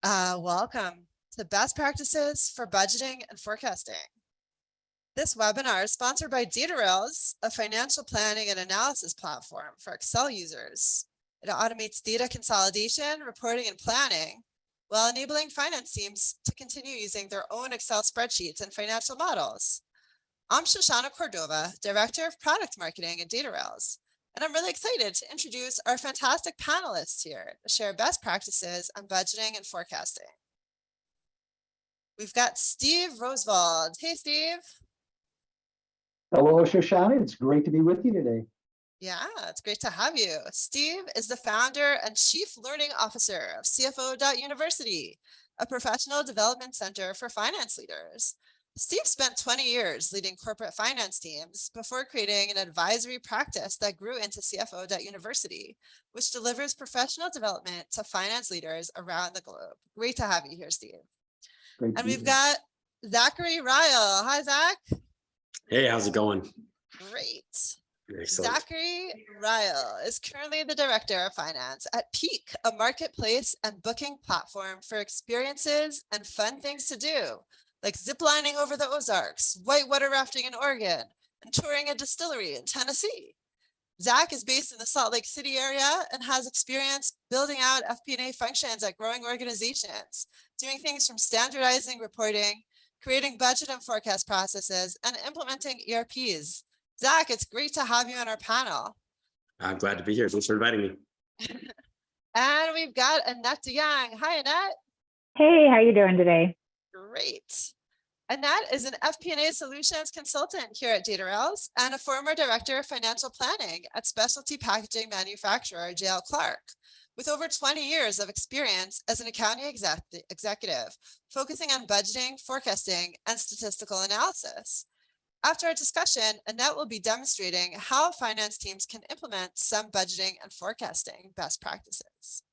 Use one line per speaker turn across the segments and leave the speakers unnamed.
Welcome to Best Practices for Budgeting and Forecasting. This webinar is sponsored by Datarails, a financial planning and analysis platform for Excel users. It automates data consolidation, reporting, and planning while enabling finance teams to continue using their own Excel spreadsheets and financial models. I'm Shoshana Cordova, Director of Product Marketing at Datarails, and I'm really excited to introduce our fantastic panelists here to share best practices on budgeting and forecasting. We've got Steve Rosvold. Hey, Steve.
Hello, Shoshana. It's great to be with you today.
Yeah, it's great to have you. Steve is the founder and chief learning officer of CFO.University, a professional development center for finance leaders. Steve spent 20 years leading corporate finance teams before creating an advisory practice that grew into CFO.University, which delivers professional development to finance leaders around the globe. Great to have you here, Steve. And we've got Zachary Rial. Hi, Zach.
Hey, how's it going?
Great.
Excellent.
Zachary Rial is currently the director of finance at Peak, a marketplace and booking platform for experiences and fun things to do, like ziplining over the Ozarks, whitewater rafting in Oregon, and touring a distillery in Tennessee. Zach is based in the Salt Lake City area and has experience building out FP&A functions at growing organizations, doing things from standardizing reporting, creating budget and forecast processes, and implementing ERPs. Zach, it's great to have you on our panel.
I'm glad to be here. Thanks for inviting me.
And we've got Annette DeYoung. Hi, Annette.
Hey, how you doing today?
Great. Annette is an FP&A solutions consultant here at Datarails and a former director of financial planning at specialty packaging manufacturer JL Clark, with over 20 years of experience as an accounting executive, focusing on budgeting, forecasting, and statistical analysis. After our discussion, Annette will be demonstrating how finance teams can implement some budgeting and forecasting best practices.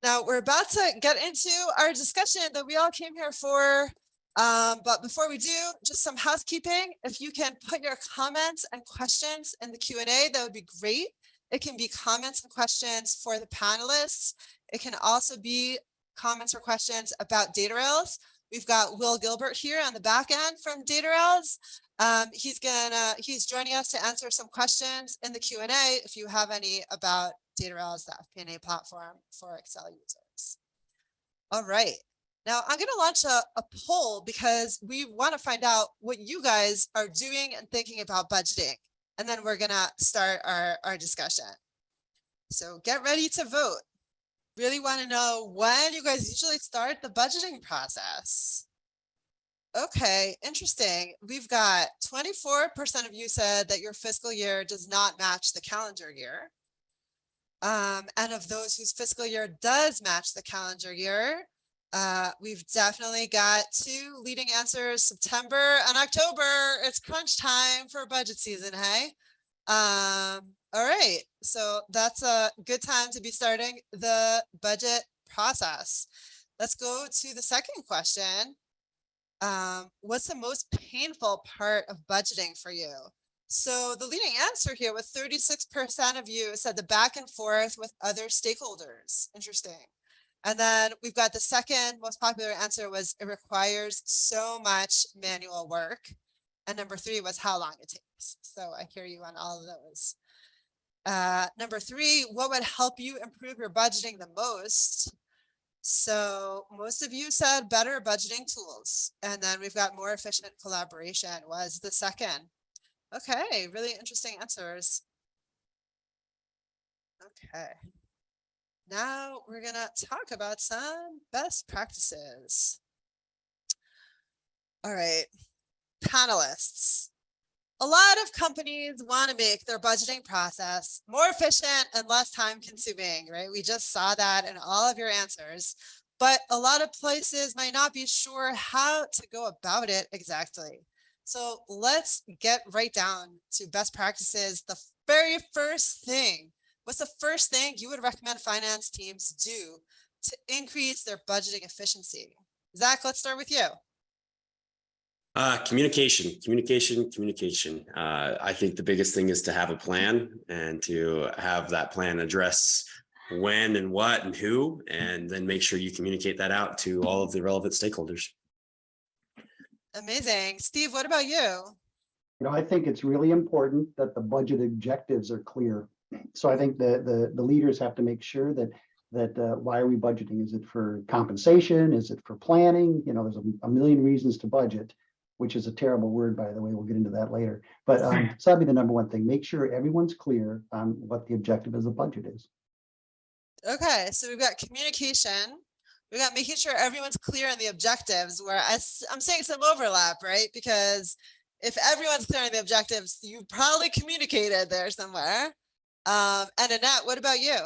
Now, we're about to get into our discussion that we all came here for. But before we do, just some housekeeping. If you can put your comments and questions in the Q&A, that would be great. It can be comments and questions for the panelists. It can also be comments or questions about Datarails. We've got Will Gilbert here on the back end from Datarails. He's joining us to answer some questions in the Q&A if you have any about Datarails, the FP&A platform for Excel users. All right. Now I'm going to launch a poll because we want to find out what you guys are doing and thinking about budgeting. And then we're going to start our discussion. So get ready to vote. Really want to know when you guys usually start the budgeting process. Okay, interesting. We've got 24% of you said that your fiscal year does not match the calendar year. And of those whose fiscal year does match the calendar year, we've definitely got two leading answers: September and October. It's crunch time for budget season, hey? All right, so that's a good time to be starting the budget process. Let's go to the second question. What's the most painful part of budgeting for you? So the leading answer here with 36% of you said the back and forth with other stakeholders. Interesting. And then we've got the second most popular answer was it requires so much manual work. And number 3 was how long it takes. So I hear you on all of those. Number 3, what would help you improve your budgeting the most? So most of you said better budgeting tools. And then we've got more efficient collaboration was the second. Okay, really interesting answers. Okay. Now we're going to talk about some best practices. All right, panelists. A lot of companies want to make their budgeting process more efficient and less time consuming, right? We just saw that in all of your answers, but a lot of places might not be sure how to go about it exactly. So let's get right down to best practices. The very first thing, what's the first thing you would recommend finance teams do to increase their budgeting efficiency? Zach, let's start with you.
Communication. I think the biggest thing is to have a plan and to have that plan address when and what and who, and then make sure you communicate that out to all of the relevant stakeholders.
Amazing. Steve, what about you?
I think it's really important that the budget objectives are clear. So I think the leaders have to make sure that why are we budgeting? Is it for compensation? Is it for planning? There's a million reasons to budget, which is a terrible word, by the way. We'll get into that later. But so that'd be the number one thing. Make sure everyone's clear on what the objective of the budget is.
Okay, so we've got communication. We got making sure everyone's clear on the objectives, where I'm seeing some overlap, right? Because if everyone's clear on the objectives, you probably communicated there somewhere. And Annette, what about you?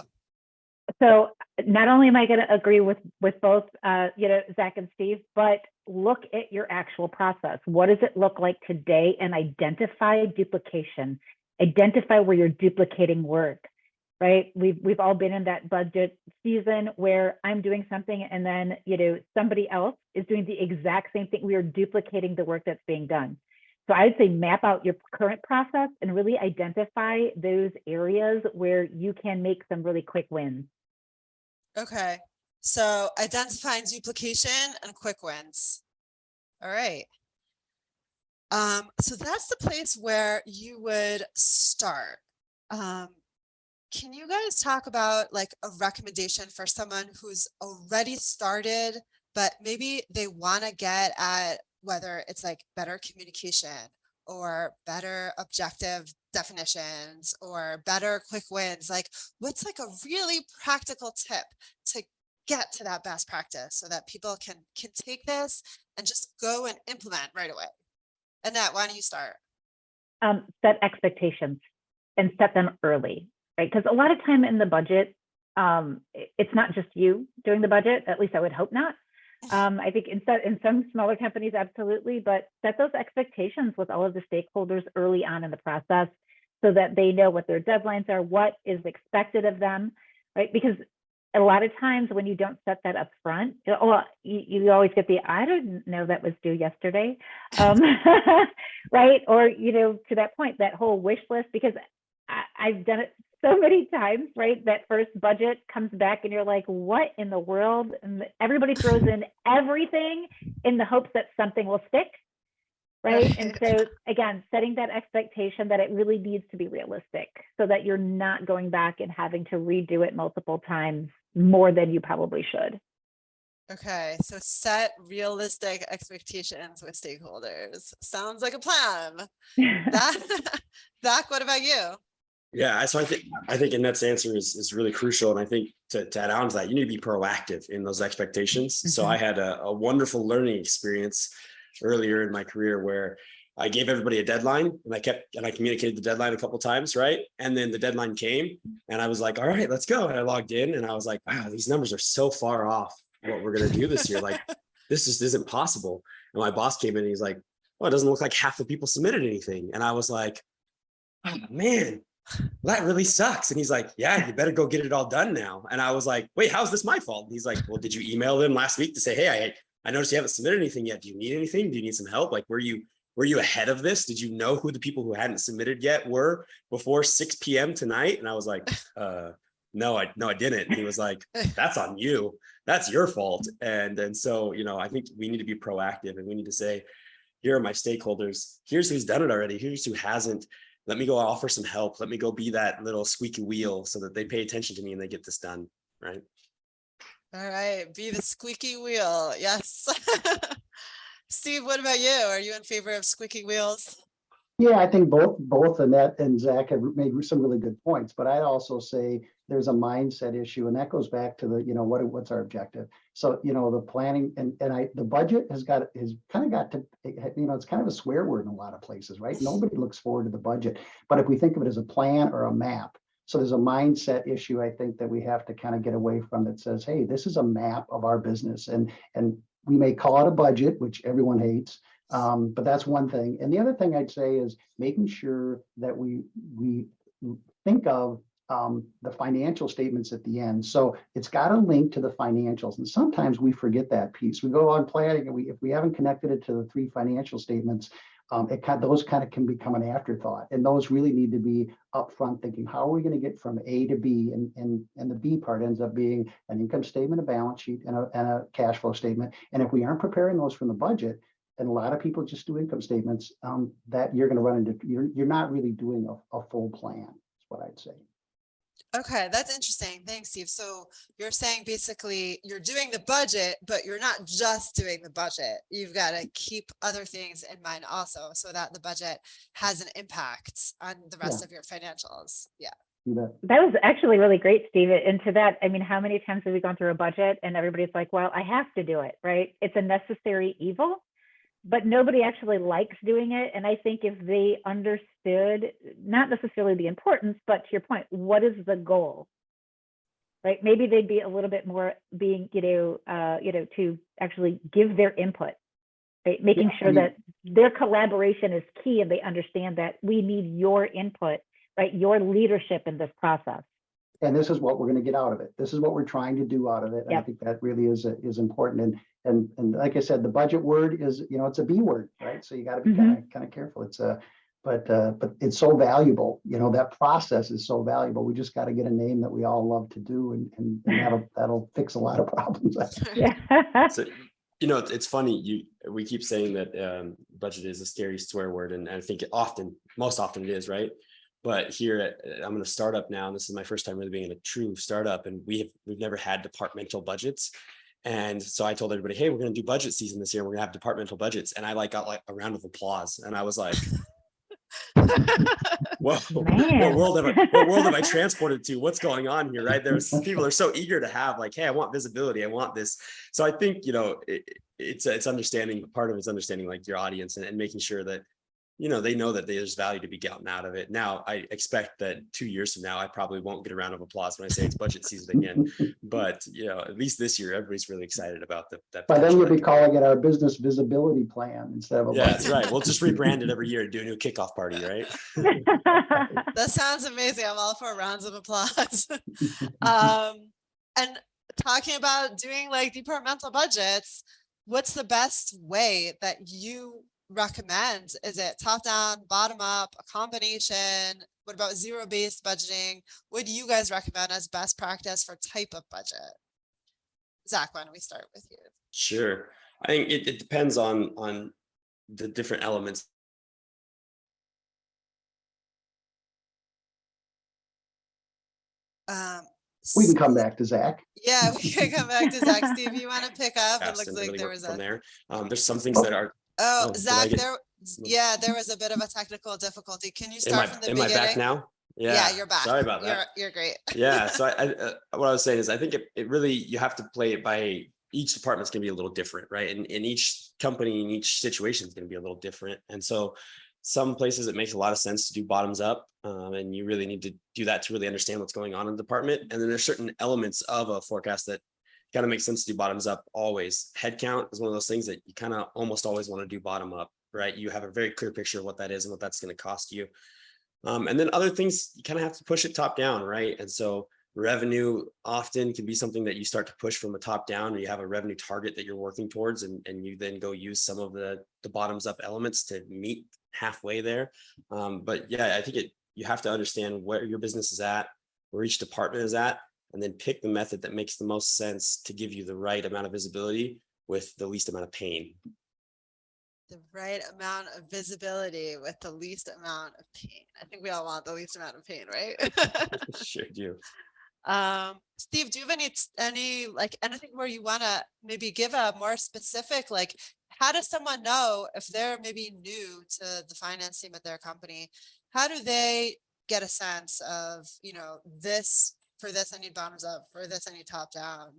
So not only am I going to agree with both, Zach and Steve, but look at your actual process. What does it look like today? And identify duplication. Identify where you're duplicating work. Right? We've all been in that budget season where I'm doing something and then, somebody else is doing the exact same thing. We are duplicating the work that's being done. So I'd say map out your current process and really identify those areas where you can make some really quick wins.
Okay, so identifying duplication and quick wins. All right. So that's the place where you would start. Can you guys talk about like a recommendation for someone who's already started, but maybe they want to get at whether it's like better communication or better objective definitions or better quick wins? Like, what's like a really practical tip to get to that best practice so that people can take this and just go and implement right away? Annette, why don't you start?
Set expectations and set them early. Right, because a lot of time in the budget, it's not just you doing the budget. At least I would hope not. I think in some smaller companies, absolutely, but set those expectations with all of the stakeholders early on in the process so that they know what their deadlines are, what is expected of them, right? Because a lot of times when you don't set that up front, you always get the, I didn't know that was due yesterday, right? Or, to that point, that whole wish list, because I've done it so many times, right? That first budget comes back and you're like, what in the world? And everybody throws in everything in the hopes that something will stick, right? And so again, setting that expectation that it really needs to be realistic so that you're not going back and having to redo it multiple times more than you probably should.
Okay, so set realistic expectations with stakeholders. Sounds like a plan. Zach, what about you?
Yeah, so I think Annette's answer is really crucial. And I think to add on to that, you need to be proactive in those expectations. Mm-hmm. So I had a wonderful learning experience earlier in my career where I gave everybody a deadline and I communicated the deadline a couple of times, right? And then the deadline came and I was like, all right, let's go. And I logged in and I was like, wow, these numbers are so far off what we're going to do this year. Like, this just isn't possible. And my boss came in and he's like, well, it doesn't look like half the people submitted anything. And I was like, oh, man, that really sucks. And he's like, yeah, you better go get it all done now. And I was like, wait, how's this my fault? And he's like, well, did you email them last week to say, hey, I noticed you haven't submitted anything yet. Do you need anything? Do you need some help? Like, were you ahead of this? Did you know who the people who hadn't submitted yet were before 6 p.m. tonight? And I was like, no, I didn't. And he was like, that's on you. That's your fault. And so, I think we need to be proactive and we need to say, here are my stakeholders. Here's who's done it already. Here's who hasn't. Let me go offer some help. Let me go be that little squeaky wheel so that they pay attention to me and they get this done, right?
All right, be the squeaky wheel. Yes. Steve, what about you? Are you in favor of squeaky wheels?
Yeah, I think both Annette and Zach have made some really good points, but I'd also say there's a mindset issue, and that goes back to the, what's our objective? So, the planning and the budget has kind of got to, it's kind of a swear word in a lot of places, right? Nobody looks forward to the budget, but if we think of it as a plan or a map, so there's a mindset issue, I think, that we have to kind of get away from that says, hey, this is a map of our business, and we may call it a budget, which everyone hates. But that's one thing. And the other thing I'd say is making sure that we think of the financial statements at the end. So it's got a link to the financials. And sometimes we forget that piece. We go on planning and if we haven't connected it to the 3 financial statements, those kind of can become an afterthought, and those really need to be upfront thinking, how are we going to get from A to B? And the B part ends up being an income statement, a balance sheet, and a cash flow statement. And if we aren't preparing those from the budget, and a lot of people just do income statements, that you're going to run into, you're not really doing a full plan, is what I'd say.
Okay, that's interesting. Thanks, Steve. So you're saying basically you're doing the budget, but you're not just doing the budget. You've got to keep other things in mind also, so that the budget has an impact on the rest of your financials. Yeah.
That was actually really great, Steve. And to that, I mean, how many times have we gone through a budget and everybody's like, well, I have to do it, right? It's a necessary evil, but nobody actually likes doing it. And I think if they understood, not necessarily the importance, but to your point, what is the goal, right? Maybe they'd be a little bit more being, to actually give their input, right? Making sure that their collaboration is key, and they understand that we need your input, right? Your leadership in this process.
And this is what we're going to get out of it. This is what we're trying to do out of it. And I think that really is important. And like I said, the budget word is, it's a B word, right? So you got to be kind of careful. It's but it's so valuable. That process is so valuable. We just got to get a name that we all love to do, and that'll fix a lot of problems.
Yeah.
So, it's funny. We keep saying that budget is a scary swear word, and I think most often it is, right? But here I'm in a startup now, and this is my first time really being in a true startup, and we've never had departmental budgets. And so I told everybody, hey, we're going to do budget season this year. We're going to have departmental budgets. And I got a round of applause. And I was like, whoa, what world have I transported to? What's going on here, right? People are so eager to have hey, I want visibility. I want this. So I think, it's understanding, part of it's understanding your audience and making sure that, they know that there's value to be gotten out of it. Now, I expect that 2 years from now, I probably won't get a round of applause when I say it's budget season again. But, at least this year, everybody's really excited about that.
But then you'll be calling it our business visibility plan instead of a budget.
That's right. We'll just rebrand it every year and do a new kickoff party, right?
That sounds amazing. I'm all for rounds of applause. And talking about doing departmental budgets, what's the best way that you recommend? Is it top down, bottom up, a combination? What about zero-based budgeting? What do you guys recommend as best practice for type of budget? Zach, why don't we start with you?
Sure. I think it depends on the different elements.
We can come back to Zach.
Yeah, we can come back to Zach. Steve, you want to pick up? It looks like there was
from there. There's some things that are.
Oh, Zach, there was a bit of a technical difficulty. Can you start from the beginning?
Am I back now?
Yeah, you're back.
Sorry about that.
You're great.
Yeah. So what I was saying is, I think it really, you have to play it by, each department's going to be a little different, right? And in each company, in each situation is going to be a little different. And so some places it makes a lot of sense to do bottoms up, and you really need to do that to really understand what's going on in the department. And then there's certain elements of a forecast that kind of makes sense to do bottoms up always. Headcount is one of those things that you kind of almost always want to do bottom up, right? You have a very clear picture of what that is and what that's going to cost you. And then other things, you kind of have to push it top down, right? And so revenue often can be something that you start to push from the top down, or you have a revenue target that you're working towards, and you then go use some of the bottoms up elements to meet halfway there. But yeah, I think you have to understand where your business is at, where each department is at, and then pick the method that makes the most sense to give you the right amount of visibility with the least amount of pain.
The right amount of visibility with the least amount of pain. I think we all want the least amount of pain, right?
Sure do.
Steve, do you have any anything where you want to maybe give a more specific, how does someone know if they're maybe new to the finance team at their company? How do they get a sense of, for this I need bottoms up, for this I need top down?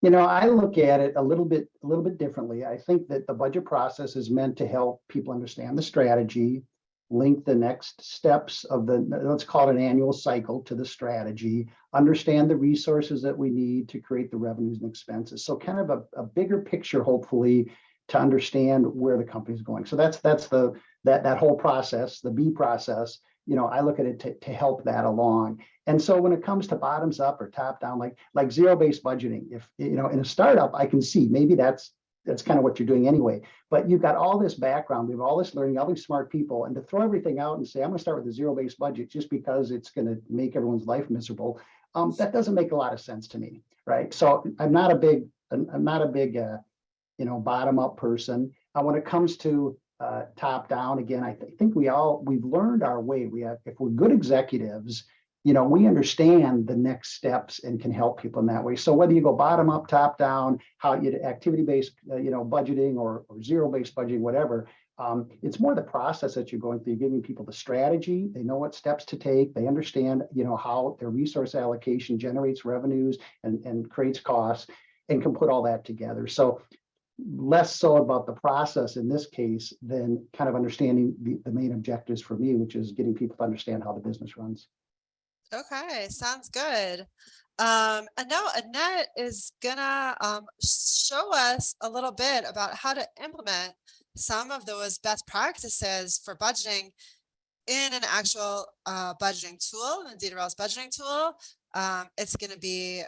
I look at it a little bit differently. I think that the budget process is meant to help people understand the strategy, link the next steps of let's call it an annual cycle to the strategy, understand the resources that we need to create the revenues and expenses. So kind of a bigger picture, hopefully, to understand where the company's going. So that's that whole process, the B process. I look at it to help that along. And so when it comes to bottoms up or top down, like zero-based budgeting, if in a startup, I can see maybe that's that's kind of what you're doing anyway. But you've got all this background, we have all this learning, all these smart people, and to throw everything out and say, I'm going to start with a zero-based budget just because it's going to make everyone's life miserable. That doesn't make a lot of sense to me, right? So I'm not a big, bottom-up person. When it comes to top-down, again, I think we've learned our way. If we're good executives, we understand the next steps and can help people in that way. So whether you go bottom up, top down, how you activity-based, budgeting or zero-based budgeting, whatever, it's more the process that you're going through, giving people the strategy. They know what steps to take. They understand, how their resource allocation generates revenues and creates costs and can put all that together. So less so about the process in this case than kind of understanding the main objectives for me, which is getting people to understand how the business runs.
Okay, sounds good. And now Annette is gonna show us a little bit about how to implement some of those best practices for budgeting in an actual budgeting tool, the Datarails budgeting tool. It's going to be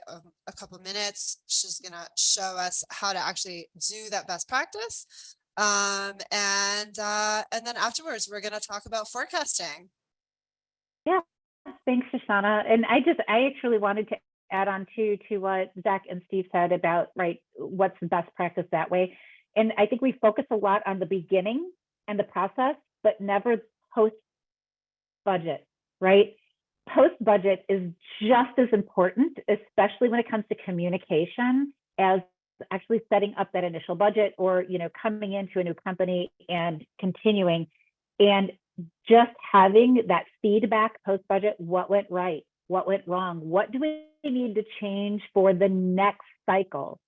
a couple of minutes. She's going to show us how to actually do that best practice. And then afterwards, we're going to talk about forecasting.
Yeah, thanks, Shoshana. And I actually wanted to add on to what Zach and Steve said about, right, what's the best practice that way. And I think we focus a lot on the beginning and the process, but never post-budget, right? Post-budget is just as important, especially when it comes to communication, as actually setting up that initial budget or, coming into a new company and continuing. And just having that feedback post-budget, what went right, what went wrong, what do we need to change for the next cycle,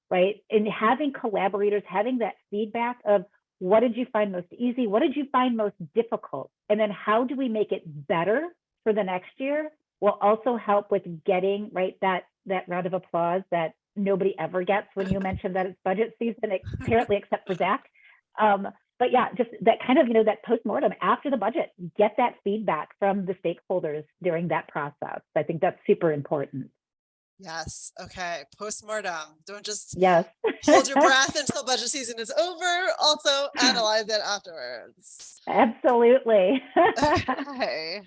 right? And having collaborators, having that feedback of what did you find most easy, what did you find most difficult, and then how do we make it better for the next year will also help with getting, right, that round of applause that nobody ever gets when you mention that it's budget season, apparently except for Zach. But yeah, just that kind of, that postmortem after the budget, get that feedback from the stakeholders during that process. I think that's super important.
Yes. Okay. Postmortem. Don't just
hold
your breath until budget season is over. Also analyze it afterwards.
Absolutely.
Okay.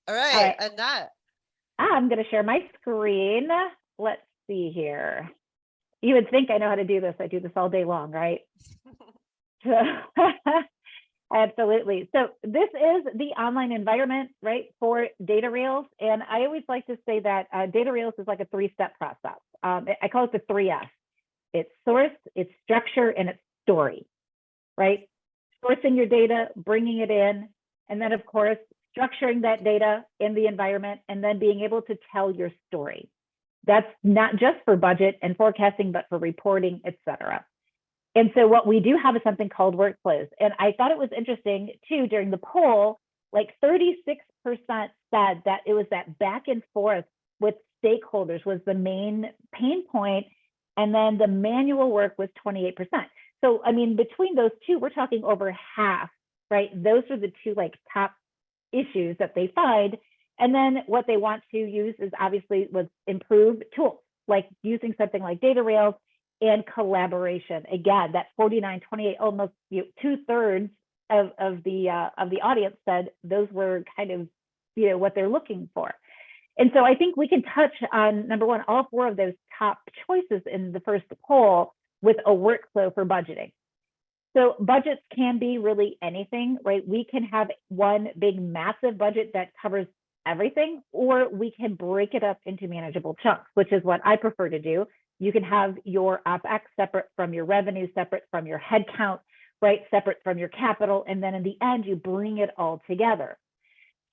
All right. Annette.
I'm going to share my screen. Let's see here. You would think I know how to do this. I do this all day long, right? So, absolutely. So this is the online environment, right, for Datarails. And I always like to say that Datarails is like a 3-step process. I call it the 3S. It's source, it's structure, and it's story, right? Sourcing your data, bringing it in, and then, of course, structuring that data in the environment, and then being able to tell your story. That's not just for budget and forecasting, but for reporting, et cetera. And so what we do have is something called workflows. And I thought it was interesting too, during the poll, like 36% said that it was that back and forth with stakeholders was the main pain point. And then the manual work was 28%. So, I mean, between those two, we're talking over half, right? Those are the two top issues that they find. And then what they want to use is obviously was improved tools, like using something like Datarails and collaboration. Again, that 49-28, almost 2/3 of the audience said those were kind of what they're looking for. And so I think we can touch on, number one, all 4 of those top choices in the first poll with a workflow for budgeting. So budgets can be really anything, right? We can have one big massive budget that covers everything, or we can break it up into manageable chunks, which is what I prefer to do. You can have your OpEx separate from your revenue, separate from your headcount, right? Separate from your capital. And then in the end, you bring it all together.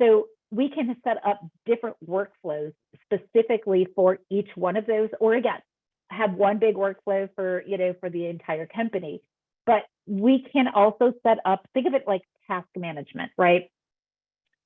So we can set up different workflows specifically for each one of those, or again, have one big workflow for, for the entire company. But we can also set up, think of it like task management, right?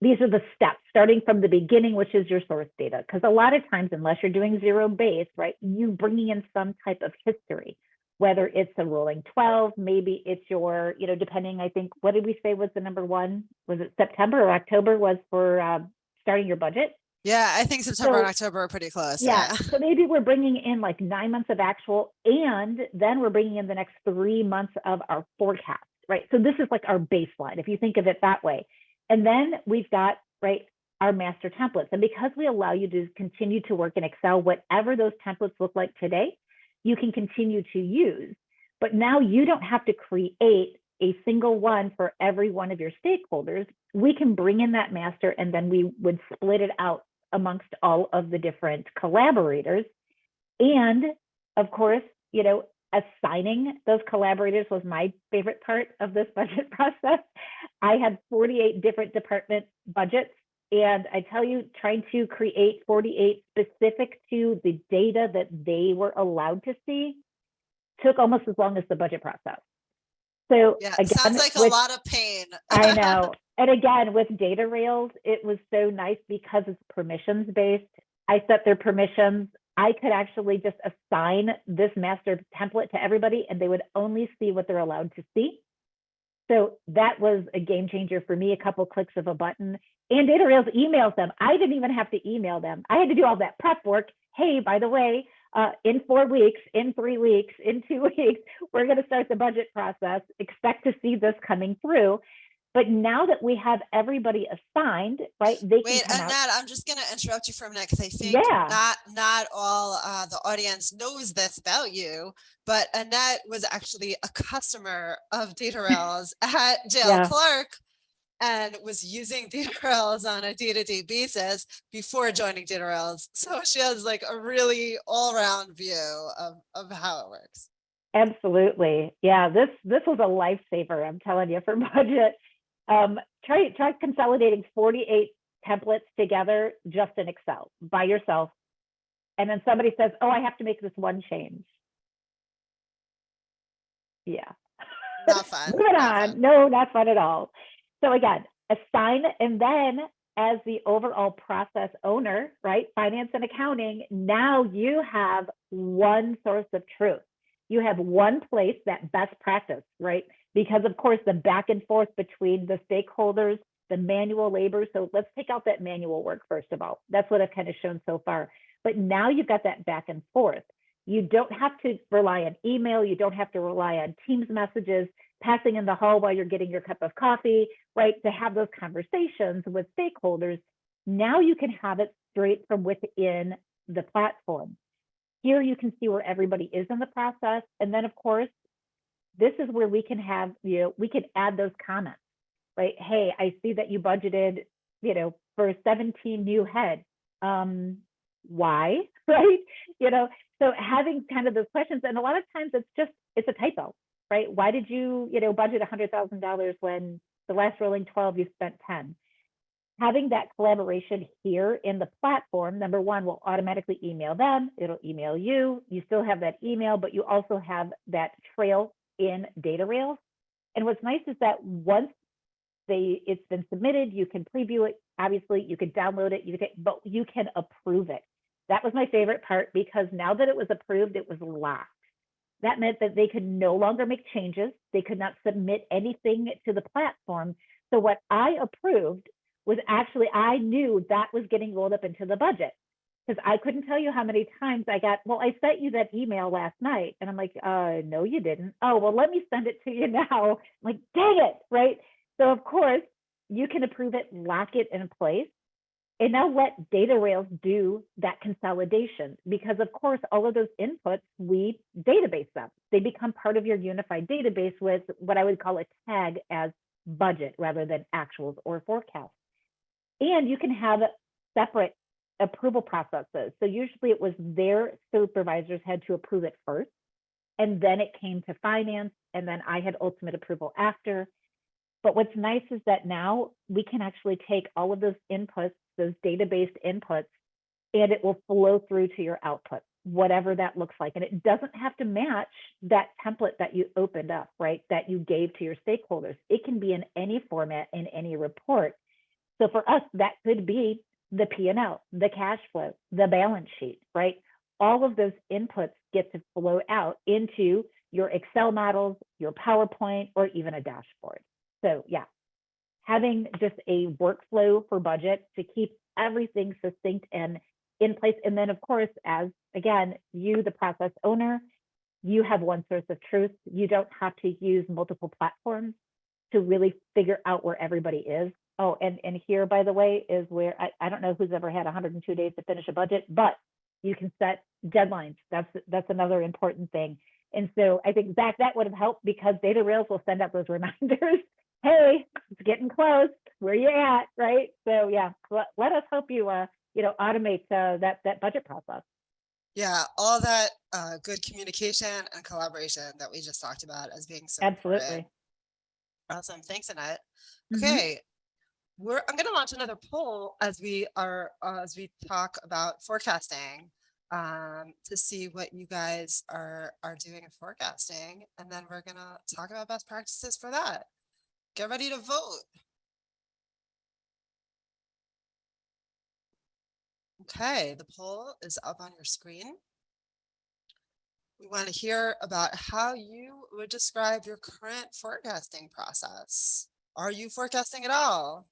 These are the steps starting from the beginning, which is your source data. Because a lot of times, unless you're doing zero base, right, you bringing in some type of history, whether it's a rolling 12, maybe it's your, depending, I think, what did we say was the number one? Was it September or October was for starting your budget?
Yeah, I think September and
So-
October are pretty close.
Yeah. So maybe we're bringing in like 9 months of actual, and then we're bringing in the next 3 months of our forecast, right? So this is like our baseline, if you think of it that way. And then we've got, right, our master templates. And because we allow you to continue to work in Excel, whatever those templates look like today, you can continue to use. But now you don't have to create a single one for every one of your stakeholders. We can bring in that master, and then we would split it out amongst all of the different collaborators. And of course, you know, assigning those collaborators was my favorite part of this budget process. I had 48 different department budgets. And I tell you, trying to create 48 specific to the data that they were allowed to see took almost as long as the budget process. So
Yeah,
again,
sounds like a
with-
lot of pain.
I know. And again, with Datarails, it was so nice because it's permissions based. I set their permissions. I could actually just assign this master template to everybody, and they would only see what they're allowed to see. So that was a game changer for me, a couple clicks of a button. And Datarails emails them. I didn't even have to email them. I had to do all that prep work. Hey, by the way, in 4 weeks, in 3 weeks, in 2 weeks, we're going to start the budget process. Expect to see this coming through. But now that we have everybody assigned, right, they
Wait,
can come out.
Annette, I'm just going to interrupt you for a minute because I think
Yeah.
not all the audience knows this about you, but Annette was actually a customer of Datarails at JL
Yeah.
Clark and was using Datarails on a day-to-day basis before joining Datarails. So she has like a really all-around view of how it works.
Absolutely. Yeah, this was a lifesaver, I'm telling you, for budget. Try consolidating 48 templates together just in Excel by yourself. And then somebody says, oh, I have to make this one change. Yeah.
Not fun.
Moving
not
on.
fun.
No, not fun at all. So again, assign, and then as the overall process owner, right, finance and accounting, now you have one source of truth. You have one place that best practice, right? Because of course, the back and forth between the stakeholders, the manual labor. So let's take out that manual work first of all. That's what I've kind of shown so far. But now you've got that back and forth. You don't have to rely on email. You don't have to rely on Teams messages, passing in the hall while you're getting your cup of coffee, right? To have those conversations with stakeholders. Now you can have it straight from within the platform. Here you can see where everybody is in the process. And then of course, this is where we can have, we can add those comments, right? Hey, I see that you budgeted, for 17 new heads. Why, right? So having kind of those questions, and a lot of times it's a typo, right? Why did you, budget $100,000 when the last rolling 12 you spent 10? Having that collaboration here in the platform, number one, will automatically email them. It'll email you. You still have that email, but you also have that trail in Datarails. And what's nice is that once it's been submitted, you can preview it. Obviously, you could download it, but you can approve it. That was my favorite part, because now that it was approved, it was locked. That meant that they could no longer make changes. They could not submit anything to the platform. So what I approved was actually, I knew that was getting rolled up into the budget, because I couldn't tell you how many times I got, well, I sent you that email last night. And I'm like, no, you didn't. Oh, well, let me send it to you now. I'm like, dang it, right? So of course, you can approve it, lock it in place, and now let Datarails do that consolidation, because of course, all of those inputs, we database them. They become part of your unified database with what I would call a tag as budget rather than actuals or forecasts. And you can have separate approval processes. So usually it was their supervisors had to approve it first, and then it came to finance, and then I had ultimate approval after. But what's nice is that now we can actually take all of those inputs, those database inputs, and it will flow through to your output, whatever that looks like. And it doesn't have to match that template that you opened up, right? That you gave to your stakeholders. It can be in any format, in any report. So for us, that could be the P&L, the cash flow, the balance sheet, right? All of those inputs get to flow out into your Excel models, your PowerPoint, or even a dashboard. So yeah, having just a workflow for budget to keep everything succinct and in place. And then, of course, as again, you, the process owner, you have one source of truth. You don't have to use multiple platforms to really figure out where everybody is. Oh, and here, by the way, is where I don't know who's ever had 102 days to finish a budget, but you can set deadlines. That's another important thing. And so I think, Zach, that would have helped, because Datarails will send out those reminders. Hey, it's getting close. Where you at, right? So yeah, let us help you, automate that budget process.
Yeah, all that good communication and collaboration that we just talked about as being so
Absolutely.
important. Awesome. Thanks, Annette.
Mhm.
Okay. I'm going to launch another poll as we talk about forecasting, to see what you guys are doing in forecasting. And then we're going to talk about best practices for that. Get ready to vote. Okay, the poll is up on your screen. We want to hear about how you would describe your current forecasting process. Are you forecasting at all?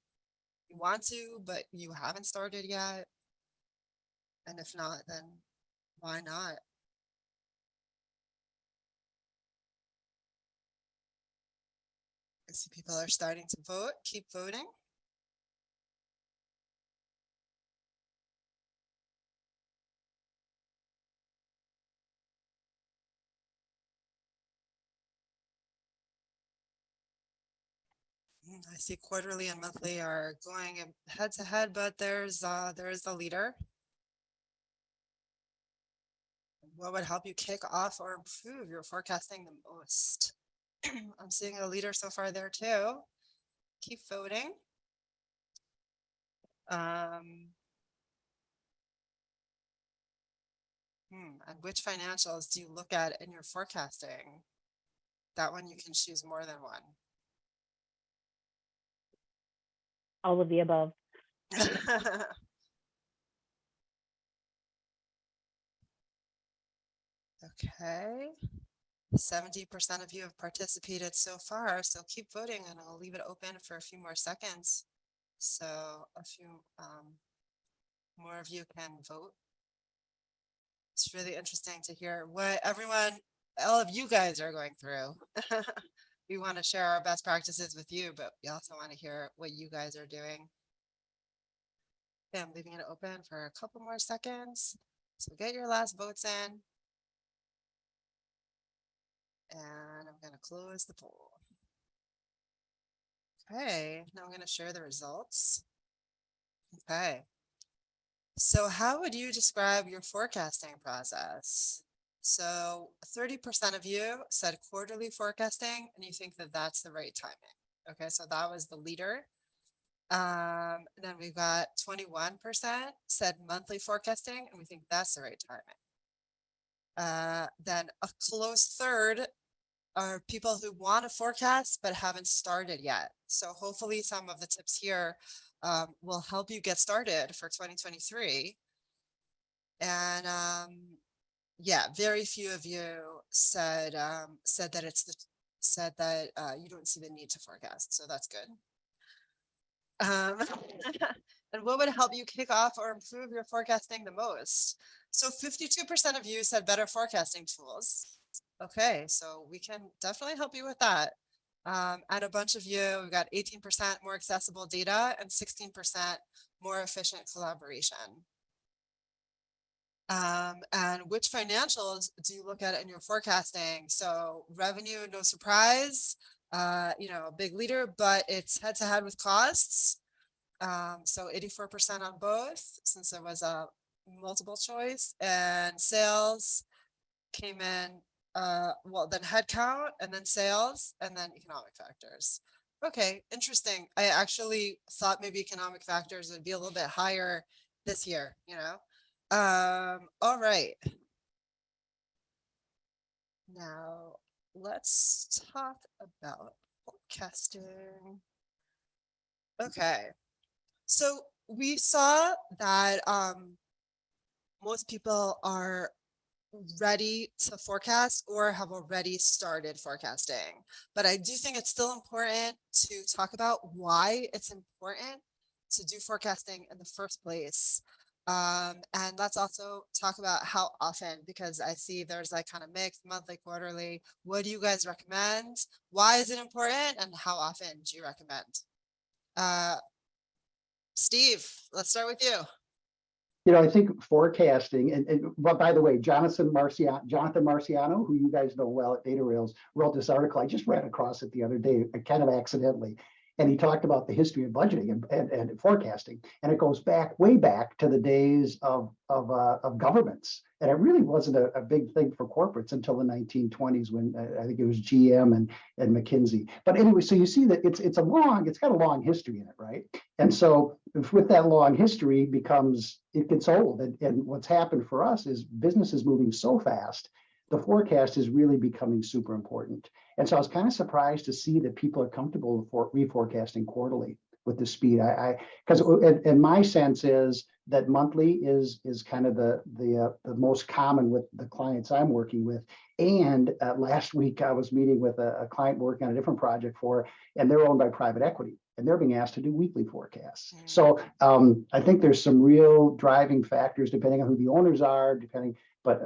You want to, but you haven't started yet? And if not, then why not? I see people are starting to vote. Keep voting. I see quarterly and monthly are going head to head, but there is a leader. What would help you kick off or improve your forecasting the most? I'm seeing a leader so far there too. Keep voting. And which financials do you look at in your forecasting? That one you can choose more than one.
All of the above.
Okay. 70% of you have participated so far, so keep voting, and I'll leave it open for a few more seconds. So a few more of you can vote. It's really interesting to hear what all of you guys are going through. We want to share our best practices with you, but we also want to hear what you guys are doing. Okay, I'm leaving it open for a couple more seconds. So get your last votes in. And I'm going to close the poll. Okay, now I'm going to share the results. Okay. So how would you describe your forecasting process? So 30% of you said quarterly forecasting, and you think that that's the right timing. Okay, so that was the leader. Then we've got 21% said monthly forecasting, and we think that's the right timing. Then a close third are people who want to forecast but haven't started yet. So hopefully some of the tips here will help you get started for 2023. And yeah, very few of you said that you don't see the need to forecast, so that's good. And what would help you kick off or improve your forecasting the most? So 52% of you said better forecasting tools. Okay, so we can definitely help you with that. And a bunch of you, we've got 18% more accessible data and 16% more efficient collaboration. And which financials do you look at in your forecasting? So revenue, no surprise, a big leader, but it's head to head with costs. So 84% on both, since there was a multiple choice, and sales came in, then headcount, and then sales, and then economic factors. Okay, interesting. I actually thought maybe economic factors would be a little bit higher this year, all right. Now let's talk about forecasting. Okay, so we saw that most people are ready to forecast or have already started forecasting, but I do think it's still important to talk about why it's important to do forecasting in the first place? And let's also talk about how often, because I see there's like kind of mixed monthly, quarterly. What do you guys recommend? Why is it important? And how often do you recommend? Steve, let's start with you.
I think forecasting, and but by the way, Jonathan Marciano, who you guys know well at Datarails, wrote this article. I just ran across it the other day, kind of accidentally. And he talked about the history of budgeting and forecasting. And it goes way back to the days of governments. And it really wasn't a big thing for corporates until the 1920s when I think it was GM and McKinsey. But anyway, so you see that it's got a long history in it, right? And so with that long history it gets old. And what's happened for us is business is moving so fast. The forecast is really becoming super important. And so I was kind of surprised to see that people are comfortable reforecasting quarterly with the speed. And my sense is that monthly is kind of the most common with the clients I'm working with. And last week I was meeting with a client working on a different project and they're owned by private equity. And they're being asked to do weekly forecasts. So I think there's some real driving factors depending on who the owners are, but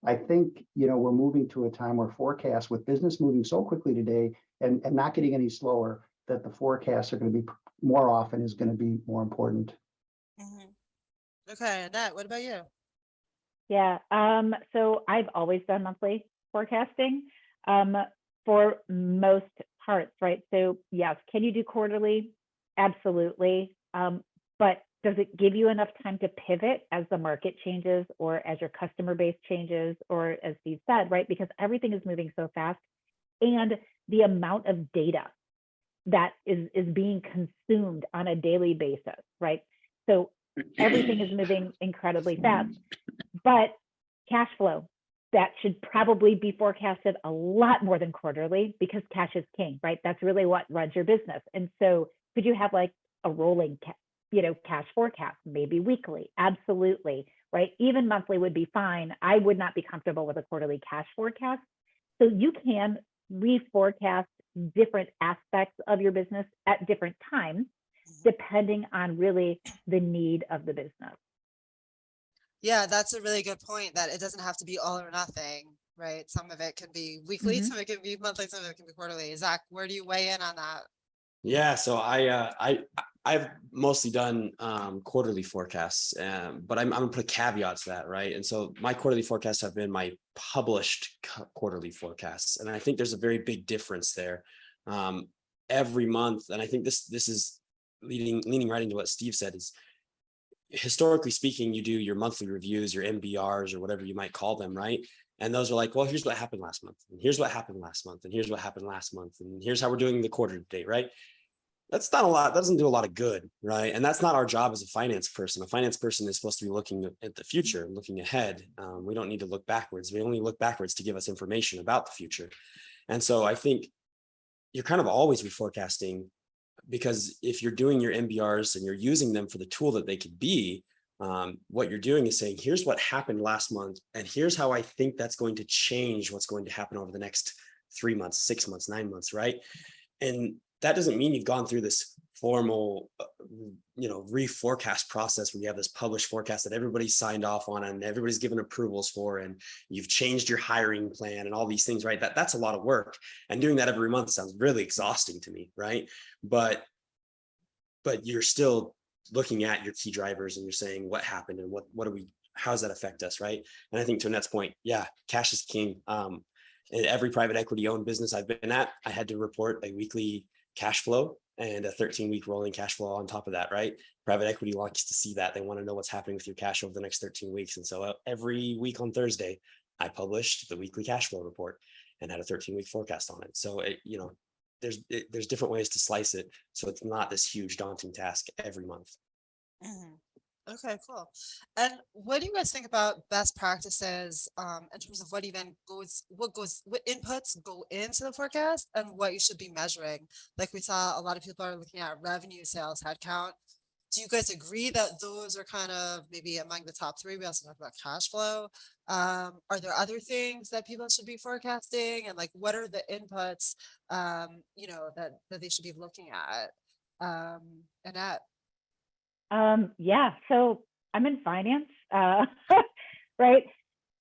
I think, we're moving to a time where forecasts, with business moving so quickly today and not getting any slower, that the forecasts are going to be more often is going to be more important.
Mm-hmm. Okay, Annette, what about you?
Yeah, so I've always done monthly forecasting for most parts, right? So yes, can you do quarterly? Absolutely. But does it give you enough time to pivot as the market changes or as your customer base changes, or as Steve said, right? Because everything is moving so fast, and the amount of data that is being consumed on a daily basis, right? So everything is moving incredibly fast, but cash flow, that should probably be forecasted a lot more than quarterly, because cash is king, right? That's really what runs your business. And so could you have like a rolling cash forecast, maybe weekly? Absolutely, right? Even monthly would be fine. I would not be comfortable with a quarterly cash forecast. So you can reforecast different aspects of your business at different times, depending on really the need of the business.
Yeah, that's a really good point, that it doesn't have to be all or nothing, right? Some of it can be weekly, some of it can be monthly, some of it can be quarterly. Zach, where do you weigh in on that?
Yeah, so I've mostly done quarterly forecasts, but I'm gonna put a caveat to that, right? And so my quarterly forecasts have been my published quarterly forecasts, and I think there's a very big difference there. Every month, and I think this is leaning right into what Steve said, is historically speaking, you do your monthly reviews, your MBRs, or whatever you might call them, right? And those are like, well, here's what happened last month, and here's what happened last month, and here's what happened last month, and here's how we're doing the quarter to date, right? That's not a lot. That doesn't do a lot of good, right? And that's not our job as a finance person. A finance person is supposed to be looking at the future, looking ahead. We don't need to look backwards. We only look backwards to give us information about the future. And so I think you're kind of always reforecasting, because if you're doing your MBRs and you're using them for the tool that they could be, what you're doing is saying, here's what happened last month, and here's how I think that's going to change what's going to happen over the next 3 months, 6 months, 9 months, right? And that doesn't mean you've gone through this formal, reforecast process where you have this published forecast that everybody's signed off on and everybody's given approvals for, and you've changed your hiring plan and all these things, right? That's a lot of work, and doing that every month sounds really exhausting to me, right? But you're still looking at your key drivers and you're saying what happened and how does that affect us, right? And I think to Annette's point, yeah, cash is king. In every private equity owned business I've been at, I had to report a weekly cash flow and a 13-week rolling cash flow on top of that, right? Private equity likes to see that. They want to know what's happening with your cash over the next 13 weeks. And so every week on Thursday, I published the weekly cash flow report and had a 13-week forecast on it. So, there's different ways to slice it, so it's not this huge daunting task every month.
Okay, cool. And what do you guys think about best practices in terms of what inputs go into the forecast and what you should be measuring? Like we saw, a lot of people are looking at revenue, sales, headcount. Do you guys agree that those are kind of maybe among the top three? We also talk about cash flow. Are there other things that people should be forecasting, and like what are the inputs that they should be looking at? Annette?
Yeah, so I'm in finance, right?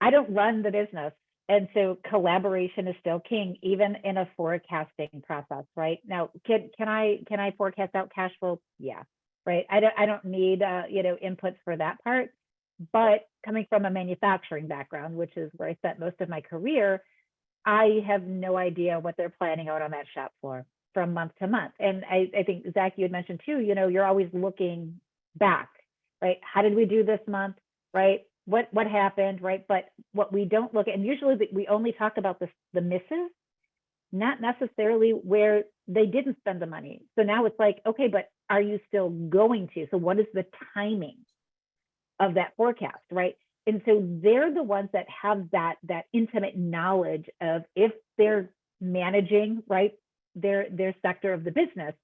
I don't run the business. And so collaboration is still king, even in a forecasting process, right? Now, can I forecast out cash flow? Yeah, right. I don't need inputs for that part. But coming from a manufacturing background, which is where I spent most of my career, I have no idea what they're planning out on that shop floor from month to month. And I think, Zach, you had mentioned too, you're always looking back, right? How did we do this month, right? What happened, right? But what we don't look at, and usually we only talk about the misses, not necessarily where they didn't spend the money. So now it's like, okay, but are you still going to? So what is the timing of that forecast, right? And so they're the ones that have that intimate knowledge of if they're managing, right, their sector of the business,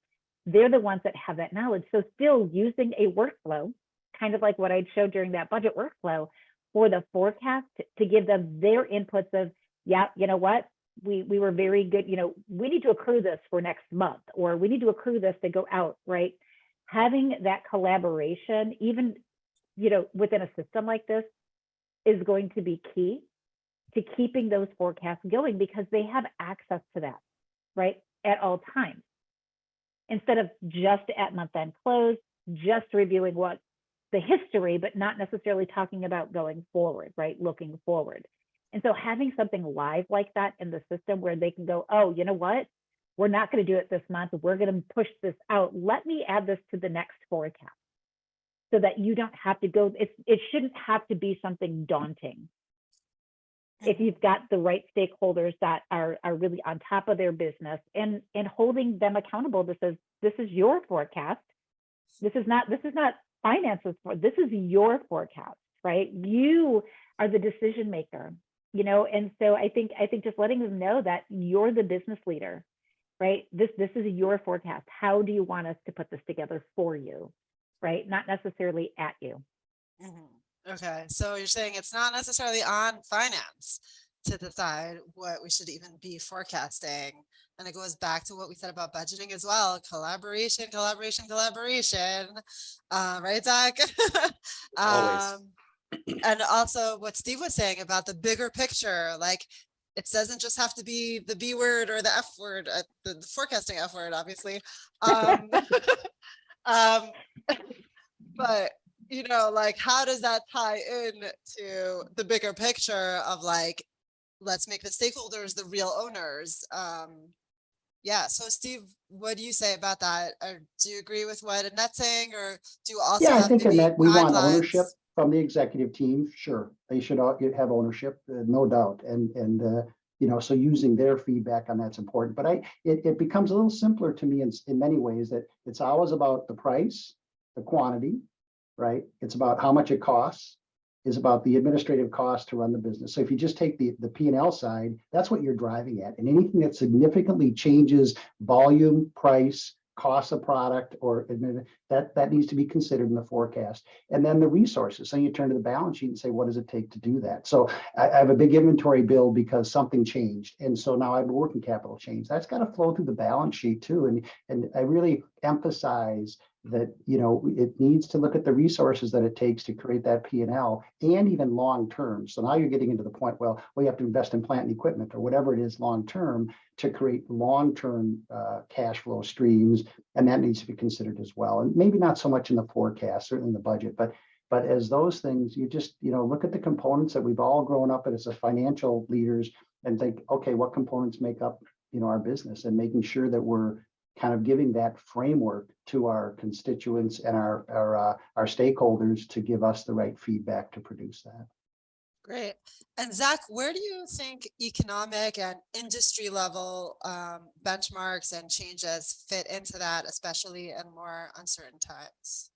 they're the ones that have that knowledge. So still using a workflow, kind of like what I showed during that budget workflow for the forecast to give them their inputs of, yeah, you know what, we were very good, we need to accrue this for next month, or we need to accrue this to go out, right? Having that collaboration, even, within a system like this, is going to be key to keeping those forecasts going, because they have access to that, right, at all times. Instead of just at month-end close, just reviewing what the history, but not necessarily talking about going forward, right, looking forward. And so having something live like that in the system where they can go, oh, you know what, we're not going to do it this month, we're going to push this out, let me add this to the next forecast, so that you don't have to go, it shouldn't have to be something daunting. If you've got the right stakeholders that are really on top of their business and holding them accountable, this is your forecast. This is not finances, this is your forecast, right? You are the decision maker, and so I think just letting them know that you're the business leader, right? This is your forecast. How do you want us to put this together for you? Right? Not necessarily at you.
Mm-hmm. Okay. So you're saying it's not necessarily on finance to decide what we should even be forecasting. And it goes back to what we said about budgeting as well. Collaboration. Right, Zach?
Always.
And also what Steve was saying about the bigger picture, like it doesn't just have to be the B word or the F word, the forecasting F word, obviously. But like how does that tie in to the bigger picture of like, let's make the stakeholders the real owners? Yeah. So Steve, what do you say about that? Or do you agree with what Annette's saying, or do you also
Yeah, I
have
think in
maybe
that we want
guidelines?
ownership from the executive team. Sure, they should all have ownership, no doubt. And so using their feedback on that's important. But it becomes a little simpler to me in many ways, that it's always about the price, the quantity, right? It's about how much it costs, is about the administrative cost to run the business. So if you just take the P&L side, that's what you're driving at. And anything that significantly changes volume, price, cost of product, or that needs to be considered in the forecast. And then the resources. So you turn to the balance sheet and say, what does it take to do that? So I have a big inventory bill because something changed. And so now I have a working capital change. That's got to flow through the balance sheet too. And I really emphasize that it needs to look at the resources that it takes to create that P&L, and even long term. So now you're getting into the point, well, we have to invest in plant and equipment or whatever it is long term to create long term cash flow streams, and that needs to be considered as well. And maybe not so much in the forecast, certainly in the budget, but as those things, you just look at the components that we've all grown up as financial leaders and think, okay, what components make up our business, and making sure that we're kind of giving that framework to our constituents and our stakeholders to give us the right feedback to produce that.
Great. And Zach, where do you think economic and industry level benchmarks and changes fit into that, especially in more uncertain times?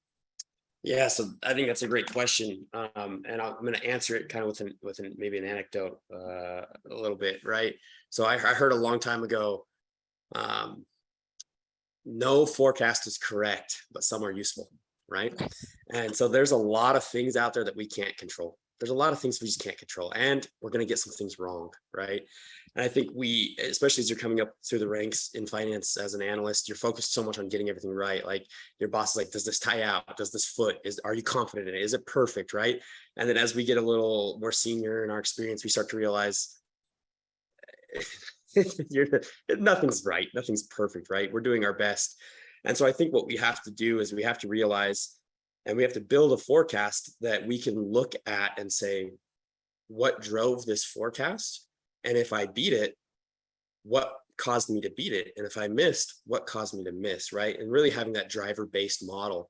Yeah, so I think that's a great question, and I'm going to answer it kind of with maybe an anecdote a little bit, right? So I heard a long time ago, no forecast is correct, but some are useful, right? And so there's a lot of things out there that we can't control, there's a lot of things we just can't control, and we're going to get some things wrong, right? And I think we, especially as you're coming up through the ranks in finance as an analyst, you're focused so much on getting everything right. Like your boss is like, does this tie out? Does this foot? Are you confident in it? Is it perfect, right? And then as we get a little more senior in our experience, we start to realize nothing's right, nothing's perfect, right? We're doing our best. And so I think what we have to do is we have to realize, and we have to build a forecast that we can look at and say, what drove this forecast? And if I beat it, what caused me to beat it? And if I missed, what caused me to miss, right? And really having that driver-based model,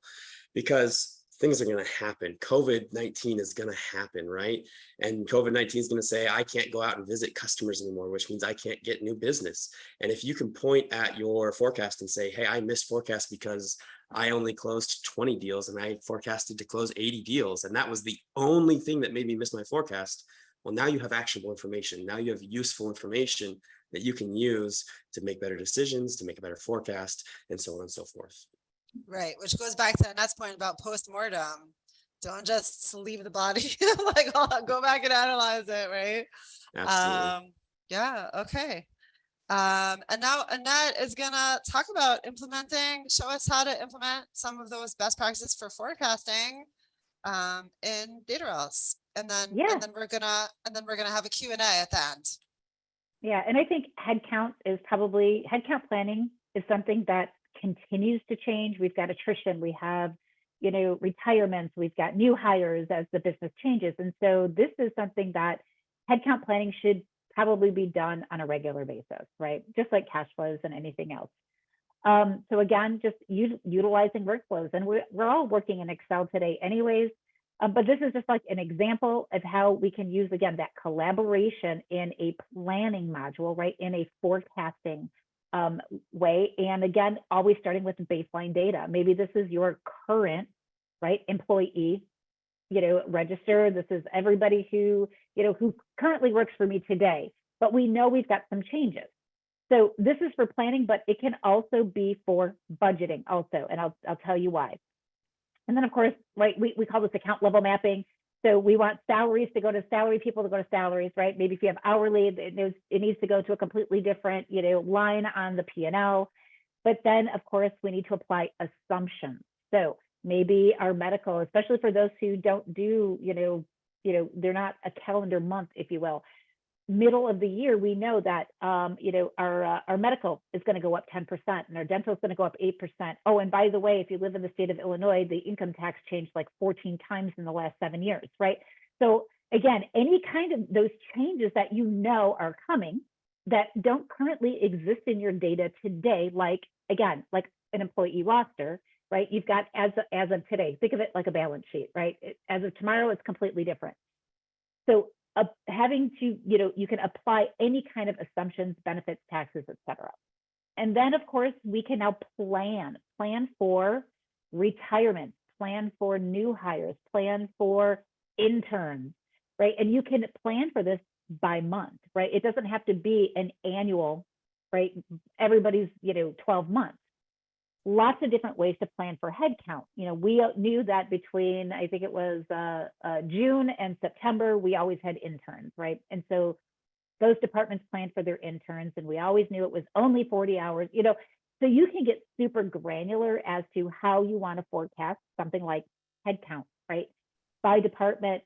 because things are going to happen. COVID-19 is going to happen, right? And COVID-19 is going to say, I can't go out and visit customers anymore, which means I can't get new business. And if you can point at your forecast and say, hey, I missed forecast because I only closed 20 deals and I forecasted to close 80 deals, and that was the only thing that made me miss my forecast. Well, now you have actionable information. Now you have useful information that you can use to make better decisions, to make a better forecast, and so on and so forth.
Right, which goes back to Annette's point about post-mortem. Don't just leave the body, like go back and analyze it, right?
Absolutely.
Yeah, okay. And now Annette is gonna talk about show us how to implement some of those best practices for forecasting in Datarails. And then we're gonna have a Q&A at the end.
Yeah, and I think headcount planning is something that continues to change. We've got attrition, we have, retirements, we've got new hires as the business changes. And so this is something that headcount planning should probably be done on a regular basis, right? Just like cash flows and anything else. So again, just utilizing workflows, and we're all working in Excel today anyways, but this is just like an example of how we can use, again, that collaboration in a planning module, right? In a forecasting way. And again, always starting with baseline data. Maybe this is your current, right, employee, register. This is everybody who currently works for me today, but we know we've got some changes. So this is for planning, but it can also be for budgeting also. And I'll tell you why. And then of course, right, we call this account level mapping. So we want salaries to go to salary, people to go to salaries, right? Maybe if you have hourly, it needs to go to a completely different, line on the P&L. But then of course, we need to apply assumptions. So maybe our medical, especially for those who don't do, they're not a calendar month, if you will. Middle of the year, we know that, our medical is going to go up 10% and our dental is going to go up 8%. Oh, and by the way, if you live in the state of Illinois, the income tax changed like 14 times in the last 7 years, right? So again, any kind of those changes that are coming that don't currently exist in your data today, like an employee roster, right? You've got as of today, think of it like a balance sheet, right? As of tomorrow, it's completely different. So having to, you can apply any kind of assumptions, benefits, taxes, etc. And then of course, we can now plan for retirement, plan for new hires, plan for interns, right? And you can plan for this by month, right? It doesn't have to be an annual, right? Everybody's, 12 months. Lots of different ways to plan for headcount. We knew that between, I think it was June and September, we always had interns, right? And so those departments planned for their interns, and we always knew it was only 40 hours, so you can get super granular as to how you want to forecast something like headcount, right? By department,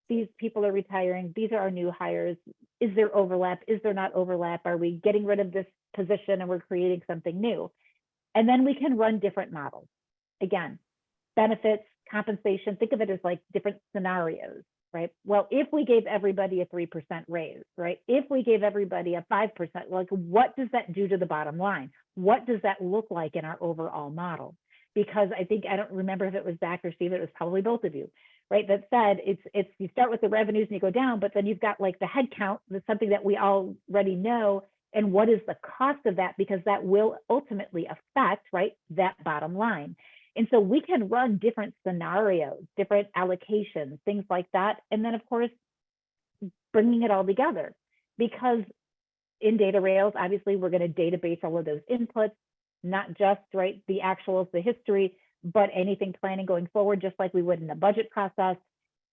these people are retiring, these are our new hires. Is there overlap? Is there not overlap? Are we getting rid of this position and we're creating something new? And then we can run different models. Again, benefits, compensation, think of it as like different scenarios, right? Well, if we gave everybody a 3% raise, right? If we gave everybody a 5%, like what does that do to the bottom line? What does that look like in our overall model? Because I don't remember if it was Zach or Steve, it was probably both of you, right? That said, it's you start with the revenues and you go down, but then you've got like the head count, that's something that we already know. And what is the cost of that? Because that will ultimately affect, right, that bottom line. And so we can run different scenarios, different allocations, things like that. And then of course, bringing it all together, because in Datarails, obviously we're going to database all of those inputs, not just, right, the actuals, the history, but anything planning going forward, just like we would in the budget process.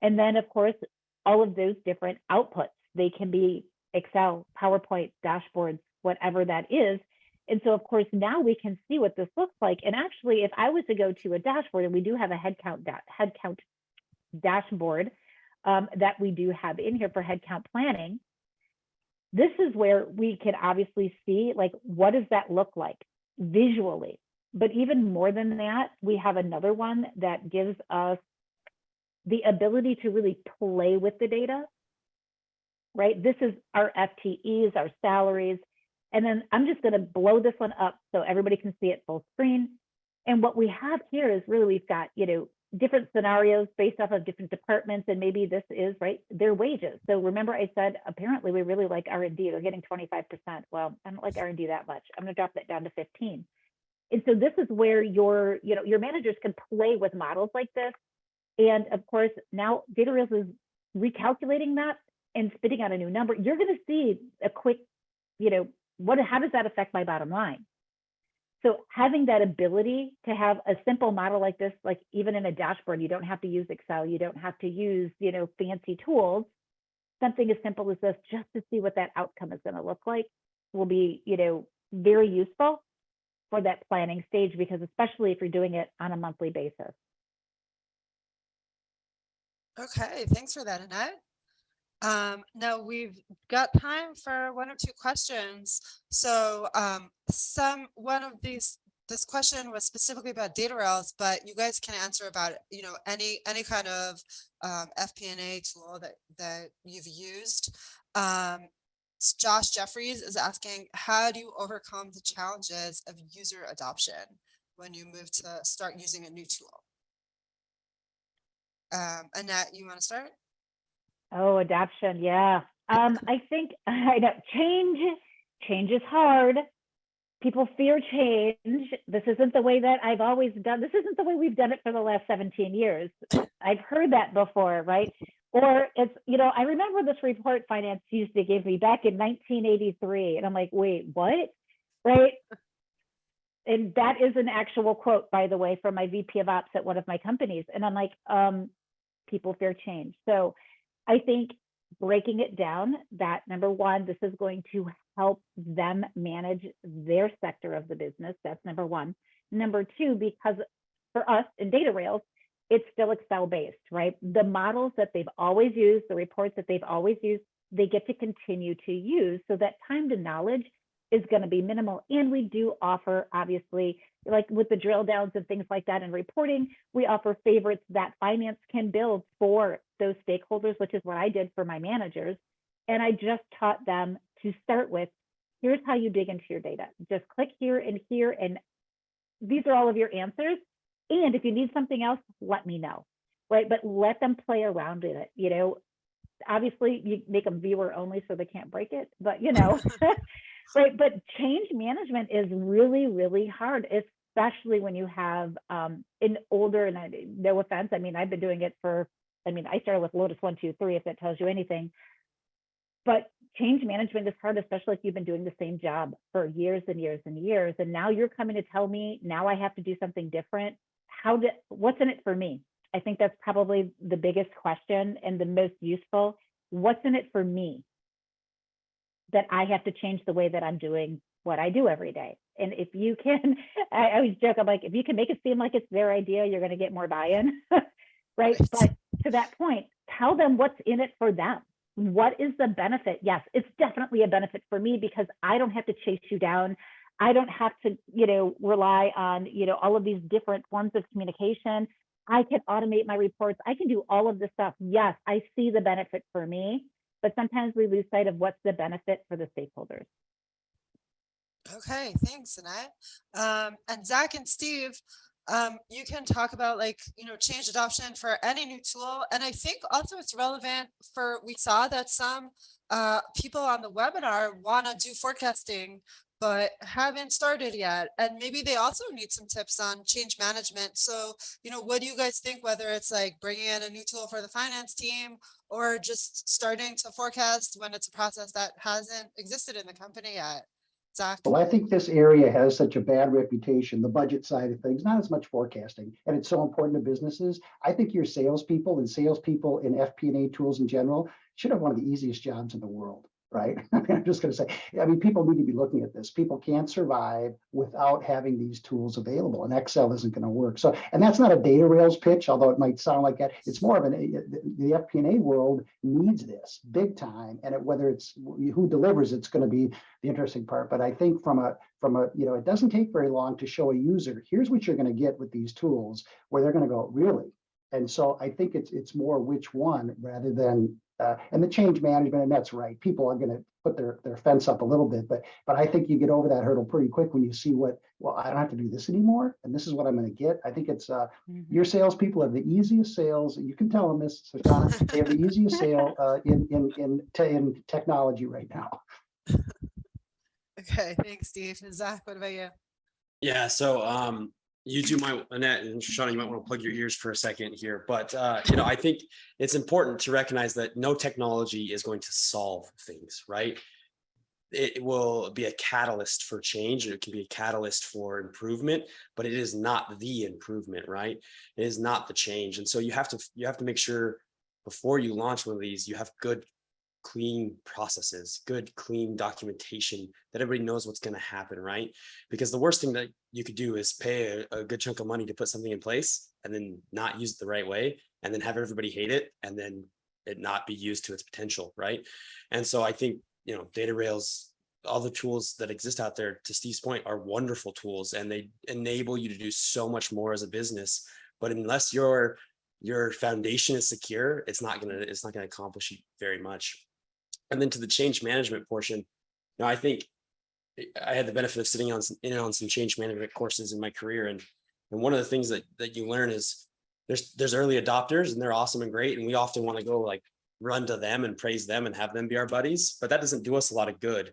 And then of course, all of those different outputs. They can be Excel, PowerPoint, dashboards, whatever that is. And so, of course, now we can see what this looks like. And actually, if I was to go to a dashboard, and we do have a headcount dashboard that we do have in here for headcount planning, this is where we can obviously see, like, what does that look like visually? But even more than that, we have another one that gives us the ability to really play with the data, right? This is our FTEs, our salaries. And then I'm just going to blow this one up so everybody can see it full screen. And what we have here is really, we've got, different scenarios based off of different departments. And maybe this is, right, their wages. So remember I said, apparently we really like R&D. They're getting 25%. Well, I don't like R&D that much. I'm going to drop that down to 15. And so this is where your managers can play with models like this. And of course, now Datarails is recalculating that and spitting out a new number. You're going to see a quick, how does that affect my bottom line? So having that ability to have a simple model like this, like even in a dashboard, you don't have to use Excel, you don't have to use, fancy tools. Something as simple as this, just to see what that outcome is going to look like, will be, very useful for that planning stage, because especially if you're doing it on a monthly basis.
Okay, thanks for that, Annette. Now we've got time for one or two questions. So this question was specifically about Datarails, but you guys can answer about, any kind of FP&A tool that you've used. Josh Jeffries is asking, how do you overcome the challenges of user adoption when you move to start using a new tool? Annette, you want to start?
Oh, adoption. Yeah. I think I know change is hard. People fear change. This isn't the way that I've always done. This isn't the way we've done it for the last 17 years. I've heard that before, right? Or it's, I remember this report finance used to give me back in 1983. And I'm like, wait, what? Right? And that is an actual quote, by the way, from my VP of Ops at one of my companies. And I'm like, people fear change. So I think breaking it down, that number one, this is going to help them manage their sector of the business. That's number one. Number two, because for us in Datarails, it's still Excel based, right? The models that they've always used, the reports that they've always used, they get to continue to use. So that time to knowledge is going to be minimal. And we do offer, obviously, like with the drill downs and things like that in reporting, we offer favorites that finance can build for those stakeholders, which is what I did for my managers. And I just taught them to start with, here's how you dig into your data. Just click here, and these are all of your answers. And if you need something else, let me know, right? But let them play around in it. Obviously you make them viewer only so they can't break it, but right. But change management is really, really hard, especially when you have an older, and no offense, I've been doing it I started with Lotus 1, 2, 3, if that tells you anything. But change management is hard, especially if you've been doing the same job for years and years and years. And now you're coming to tell me now I have to do something different. What's in it for me? I think that's probably the biggest question and the most useful. What's in it for me that I have to change the way that I'm doing what I do every day? And if you can, I always joke, I'm like, if you can make it seem like it's their idea, you're going to get more buy-in, right? But to that point, tell them what's in it for them. What is the benefit? Yes, it's definitely a benefit for me because I don't have to chase you down. I don't have to, rely on, all of these different forms of communication. I can automate my reports. I can do all of this stuff. Yes, I see the benefit for me, but sometimes we lose sight of what's the benefit for the stakeholders.
Okay, thanks, Annette. And Zach and Steve, you can talk about change adoption for any new tool. And I think also it's relevant we saw that some people on the webinar want to do forecasting, but haven't started yet. And maybe they also need some tips on change management. So, what do you guys think, whether it's like bringing in a new tool for the finance team or just starting to forecast when it's a process that hasn't existed in the company yet? Zach?
Well, I think this area has such a bad reputation, the budget side of things, not as much forecasting, and it's so important to businesses. I think your salespeople and salespeople in FP&A tools in general should have one of the easiest jobs in the world, right? I mean, I'm just going to say, I mean, people need to be looking at this. People can't survive without having these tools available, and Excel isn't going to work. So, and that's not a Datarails pitch, although it might sound like that. It's more of the FP&A world needs this big time, and whether it's who delivers, it's going to be the interesting part. But I think from a it doesn't take very long to show a user, here's what you're going to get with these tools, where they're going to go, really? And so I think it's more which one rather than and the change management, and that's right. People are going to put their fence up a little bit, but I think you get over that hurdle pretty quick when you see well, I don't have to do this anymore, and this is what I'm going to get. I think it's your salespeople have the easiest sales. You can tell them this, Shoshana, they have the easiest sale in technology right now.
Okay, thanks, Steve. And Zach, what about you?
Yeah, so you two might, Annette and Shoshana, you might want to plug your ears for a second here, but I think it's important to recognize that no technology is going to solve things, right? It will be a catalyst for change. It can be a catalyst for improvement, but it is not the improvement, right? It is not the change. And so you have to make sure before you launch one of these, you have good, clean processes, good, clean documentation that everybody knows what's going to happen, right? Because the worst thing that you could do is pay a good chunk of money to put something in place and then not use it the right way, and then have everybody hate it, and then it not be used to its potential, right? And so I think, Datarails, all the tools that exist out there, to Steve's point, are wonderful tools, and they enable you to do so much more as a business. But unless your foundation is secure, it's not gonna accomplish very much. And then to the change management portion, I think I had the benefit of sitting on some change management courses in my career, and one of the things that you learn is there's early adopters, and they're awesome and great, and we often want to go like run to them and praise them and have them be our buddies, but that doesn't do us a lot of good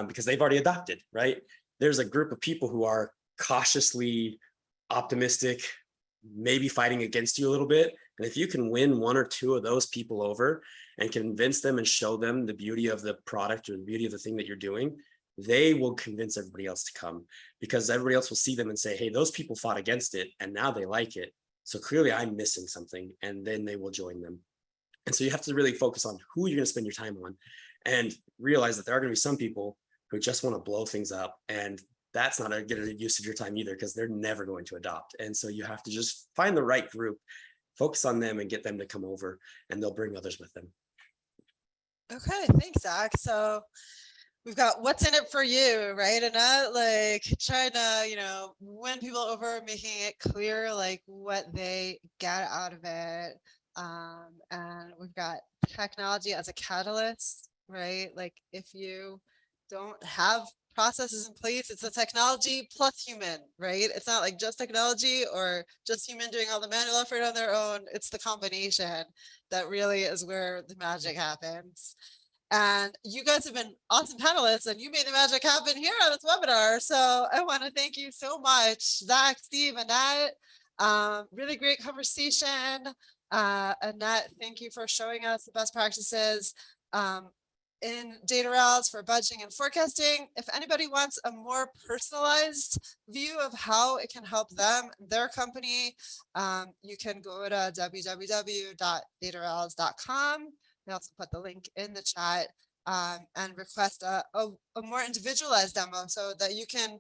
because they've already adopted, right? There's a group of people who are cautiously optimistic, maybe fighting against you a little bit. And if you can win one or two of those people over and convince them and show them the beauty of the product or the beauty of the thing that you're doing, they will convince everybody else to come, because everybody else will see them and say, hey, those people fought against it and now they like it. So clearly I'm missing something, and then they will join them. And so you have to really focus on who you're going to spend your time on, and realize that there are going to be some people who just want to blow things up, and that's not a good use of your time either, because they're never going to adopt. And so you have to just find the right group, focus on them, and get them to come over, and they'll bring others with them.
Okay, thanks, Zach. So we've got what's in it for you, right? And not like trying to, win people over, making it clear like what they get out of it. And we've got technology as a catalyst, right? Like if you don't have processes in place, it's the technology plus human, right? It's not like just technology or just human doing all the manual effort on their own. It's the combination that really is where the magic happens. And you guys have been awesome panelists, and you made the magic happen here on this webinar. So I want to thank you so much, Zach, Steve, Annette. Really great conversation. Annette, thank you for showing us the best practices in Datarails for budgeting and forecasting. If anybody wants a more personalized view of how it can help them, their company, you can go to www.datarails.com. I also put the link in the chat and request a more individualized demo so that you can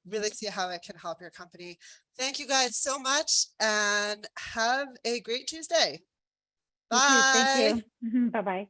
really see how it can help your company. Thank you guys so much, and have a great Tuesday. Bye.
Thank you. Bye-bye.